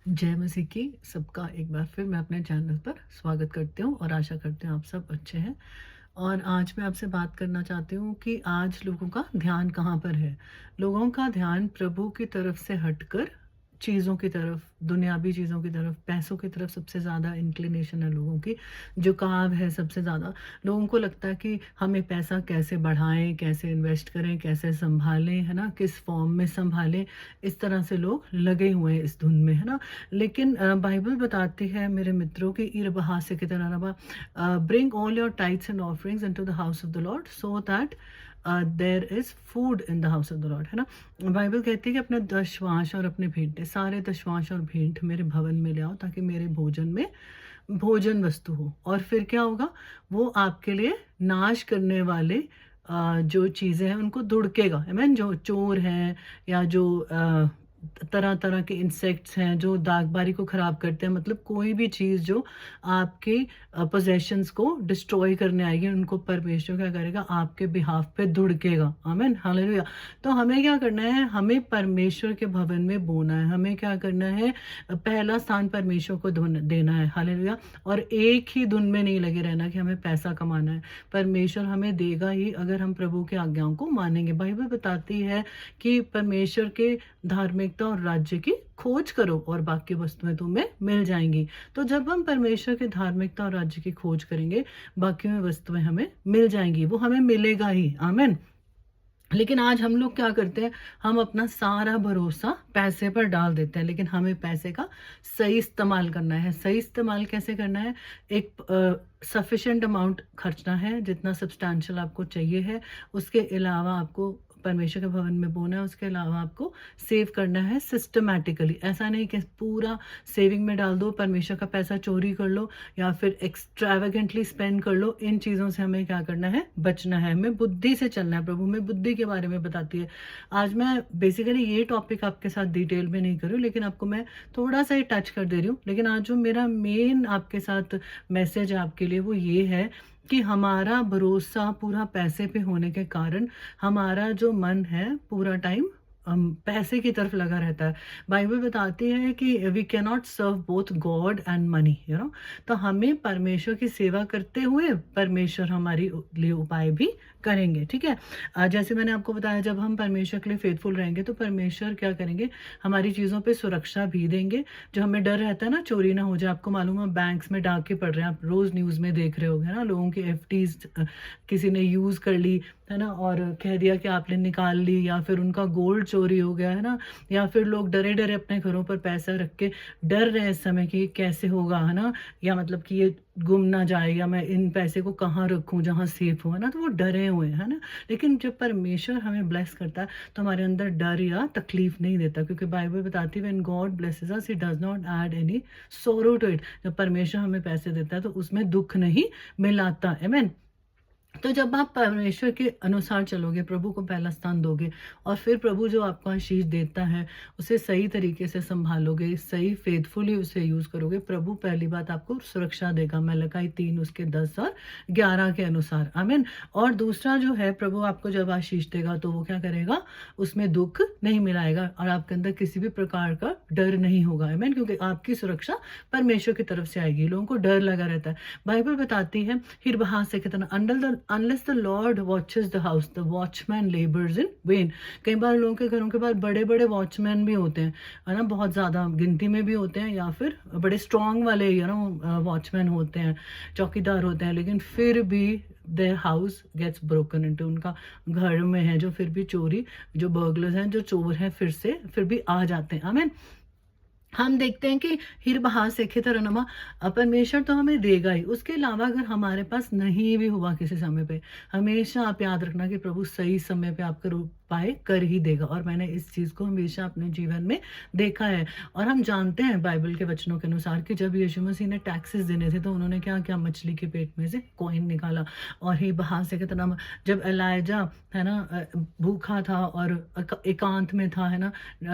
जय मसीह की सबका एक बार फिर मैं अपने चैनल पर स्वागत करती हूँ और आशा करती हूँ आप सब अच्छे हैं। और आज मैं आपसे बात करना चाहती हूँ कि आज लोगों का ध्यान कहाँ पर है। लोगों का ध्यान प्रभु की तरफ से हटकर चीज़ों की तरफ, दुनियावी चीज़ों की तरफ, पैसों की तरफ सबसे ज़्यादा इंक्लिनेशन है लोगों की, झुकाव है सबसे ज़्यादा। लोगों को लगता है कि हमें पैसा कैसे बढ़ाएं, कैसे इन्वेस्ट करें, कैसे संभालें, है ना, किस फॉर्म में संभालें। इस तरह से लोग लगे हुए हैं इस धुन में, है ना। लेकिन बाइबल बताती है मेरे मित्रों की ईरबहास्य की तरह रबा, bring all your tithes and offerings into the house of the Lord so that there is food in the house of the Lord, है ना। बाइबल कहती है कि अपने दशवांश और अपने भेंट, सारे दशवांश और भेंट मेरे भवन में ले आओ ताकि मेरे भोजन में भोजन वस्तु हो। और फिर क्या होगा, वो आपके लिए नाश करने वाले जो चीज़ें हैं उनको दुड़केगा। मीन जो चोर हैं या जो तरह तरह के इंसेक्ट्स हैं जो दागबारी को ख़राब करते हैं, मतलब कोई भी चीज़ जो आपके पोजेशंस को डिस्ट्रॉय करने आएगी, उनको परमेश्वर क्या करेगा, आपके बिहाफ पे धुड़केगा। आमीन, हालेलुया। तो हमें क्या करना है, हमें परमेश्वर के भवन में बोना है। हमें क्या करना है, पहला स्थान परमेश्वर को देना है। हालेलुया। और एक ही धुन में नहीं लगे रहना कि हमें पैसा कमाना है। परमेश्वर हमें देगा ही अगर हम प्रभु के आज्ञाओं को मानेंगे। बाइबल बताती है कि परमेश्वर के धार्मिकता और राज्य की खोज करो और बाकी वस्तुएं तुम्हें मिल जाएंगी। तो जब हम परमेश्वर के धार्मिकता और राज्य की खोज करेंगे, बाकी में वस्तुएं हमें मिल जाएंगी, वो हमें मिलेगा ही। आमीन। लेकिन आज हम लोग क्या करते हैं, हम अपना सारा भरोसा पैसे पर डाल देते हैं। लेकिन हमें पैसे का सही इस्तेमाल करना है। सही इस्तेमाल कैसे करना है, एक सफिशिएंट अमाउंट खर्चना है जितना सब्सटैंशियल आपको चाहिए है। उसके अलावा आपको परमेश्वर के भवन में बोना है। उसके अलावा आपको सेव करना है सिस्टमैटिकली। ऐसा नहीं कि पूरा सेविंग में डाल दो, परमेश्वर का पैसा चोरी कर लो या फिर एक्स्ट्रावेगेंटली स्पेंड कर लो। इन चीज़ों से हमें क्या करना है, बचना है। हमें बुद्धि से चलना है। प्रभु में बुद्धि के बारे में बताती है। आज मैं बेसिकली ये टॉपिक आपके साथ डिटेल में नहीं करूँ, लेकिन आपको मैं थोड़ा सा ही टच कर दे रही हूँ। लेकिन आज जो मेरा मेन आपके साथ मैसेज है आपके लिए, वो ये है कि हमारा भरोसा पूरा पैसे पे होने के कारण हमारा जो मन है पूरा टाइम पैसे की तरफ लगा रहता है। बाइबल बताती है कि we can not serve both God and money, you know. तो हमें परमेश्वर की सेवा करते हुए परमेश्वर हमारी लिए उपाय भी करेंगे, ठीक है। जैसे मैंने आपको बताया, जब हम परमेश्वर के लिए फेथफुल रहेंगे तो परमेश्वर क्या करेंगे, हमारी चीज़ों पे सुरक्षा भी देंगे। जो हमें डर रहता है ना, चोरी ना हो जाए। आपको मालूम है बैंक्स में डाके पड़ रहे हैं, आप रोज़ न्यूज़ में देख रहे होगे ना, लोगों की एफडीज किसी ने यूज़ कर ली, है ना, और कह दिया कि आपने निकाल ली, या फिर उनका गोल्ड चोरी हो गया, है ना। या फिर लोग डरे डरे अपने घरों पर पैसा रख के डर रहे हैं इस समय कि कैसे होगा, है ना, या मतलब कि ये गुम ना जाए, या मैं इन पैसे को कहाँ रखूँ जहाँ सेफ हो, है ना। तो वो डरे हुए हैं, है ना। लेकिन जब परमेश्वर हमें ब्लेस करता है तो हमारे अंदर डर या तकलीफ नहीं देता, क्योंकि बाइबल बताती है when God blesses us he does not add any सोरो टू इट। जब परमेश्वर हमें पैसे देता है तो उसमें दुख नहीं मिलाता। आमीन। तो जब आप परमेश्वर के अनुसार चलोगे, प्रभु को पहला स्थान दोगे, और फिर प्रभु जो आपको आशीष देता है उसे सही तरीके से संभालोगे, सही फेथफुली उसे यूज करोगे, प्रभु पहली बात आपको सुरक्षा देगा, मलकाई 3 उसके 10 और 11 के अनुसार। आमीन। और दूसरा जो है, प्रभु आपको जब आशीष देगा तो वो क्या करेगा, उसमें दुख नहीं मिलाएगा और आपके अंदर किसी भी प्रकार का डर नहीं होगा। आमीन। क्योंकि आपकी सुरक्षा परमेश्वर की तरफ से आएगी। लोगों को डर लगा रहता है। बाइबल बताती है हिरबहा से कितना, unless the Lord watches the house the watchman labours in when. कई बार लोगों के घरों के पास बड़े बड़े वॉचमैन भी होते हैं, है ना, बहुत ज़्यादा गिनती में भी होते हैं, या फिर बड़े स्ट्रांग वाले, यू नो, वॉचमैन होते हैं, चौकीदार होते हैं, लेकिन फिर भी their house gets broken into. उनका घर में है जो फिर भी चोरी, जो बर्गलर्स हैं, जो चोर हैं, फिर भी आ जाते हैं। आमीन। हम देखते हैं कि हिर बहा सेखे तरनमा, परमेश्वर तो हमें देगा ही। उसके अलावा अगर हमारे पास नहीं भी हुआ किसी समय पे, हमेशा आप याद रखना कि प्रभु सही समय पे आपका उपाय कर ही देगा। और मैंने इस चीज़ को हमेशा अपने जीवन में देखा है। और हम जानते हैं बाइबल के वचनों के अनुसार कि जब यीशु मसीह ने टैक्सेस देने थे तो उन्होंने क्या किया, मछली के पेट में से कॉइन निकाला। और ही बहा सेखे तरनमा, जब एलाइजा, है ना, भूखा था और एकांत में था, है ना,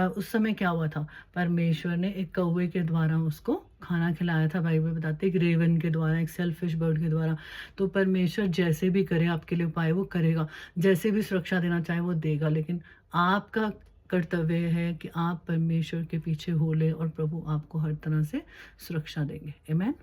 उस समय क्या हुआ था, परमेश्वर ने एक कौवे के द्वारा उसको खाना खिलाया था। बाइबल बताते हैं, एक रेवन के द्वारा, एक सेल्फिश बर्ड के द्वारा। तो परमेश्वर जैसे भी करे आपके लिए उपाय वो करेगा, जैसे भी सुरक्षा देना चाहे वो देगा। लेकिन आपका कर्तव्य है कि आप परमेश्वर के पीछे हो लें और प्रभु आपको हर तरह से सुरक्षा देंगे। आमीन।